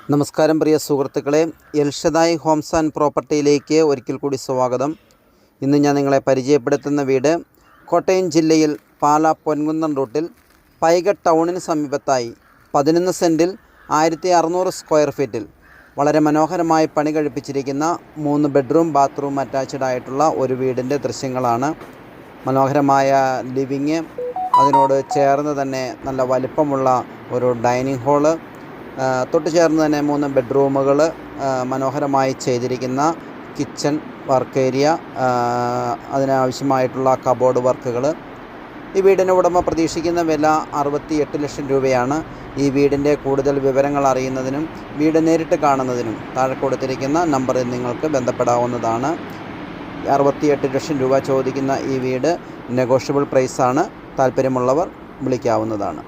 നമസ്കാരം പ്രിയ സുഹൃത്തുക്കളെ, എൽഷദായ് Holmes and പ്രോപ്പർട്ടിയിലേക്ക് ഒരിക്കൽ കൂടി സ്വാഗതം. ഇന്ന് ഞാൻ നിങ്ങളെ പരിചയപ്പെടുത്തുന്ന വീട് കോട്ടയം ജില്ലയിൽ പാലാ പൊൻകുന്നം റൂട്ടിൽ പൈക ടൗണിന് സമീപത്തായി 11 സെൻറ്റിൽ 1600 സ്ക്വയർ ഫീറ്റിൽ വളരെ മനോഹരമായി പണി കഴിപ്പിച്ചിരിക്കുന്ന 3 ബെഡ്റൂം ബാത്റൂം അറ്റാച്ച്ഡ് ആയിട്ടുള്ള ഒരു വീടിൻ്റെ ദൃശ്യങ്ങളാണ്. മനോഹരമായ ലിവിങ്, അതിനോട് ചേർന്ന് തന്നെ നല്ല വലിപ്പമുള്ള ഒരു ഡൈനിങ് ഹാള്, തൊട്ട് ചേർന്ന് തന്നെ 3 ബെഡ്റൂമുകൾ, മനോഹരമായി ചെയ്തിരിക്കുന്ന കിച്ചൺ വർക്ക് ഏരിയ, അതിനാവശ്യമായിട്ടുള്ള കബോർഡ് വർക്കുകൾ. ഈ വീടിന് ഉടമ പ്രതീക്ഷിക്കുന്ന വില 68 ലക്ഷം രൂപയാണ്. ഈ വീടിൻ്റെ കൂടുതൽ വിവരങ്ങൾ അറിയുന്നതിനും വീട് നേരിട്ട് കാണുന്നതിനും താഴെ കൊടുത്തിരിക്കുന്ന നമ്പറിൽ നിങ്ങൾക്ക് ബന്ധപ്പെടാവുന്നതാണ്. 68 ലക്ഷം രൂപ ചോദിക്കുന്ന ഈ വീട് നെഗോഷ്യബിൾ പ്രൈസാണ്. താല്പര്യമുള്ളവർ വിളിക്കാവുന്നതാണ്.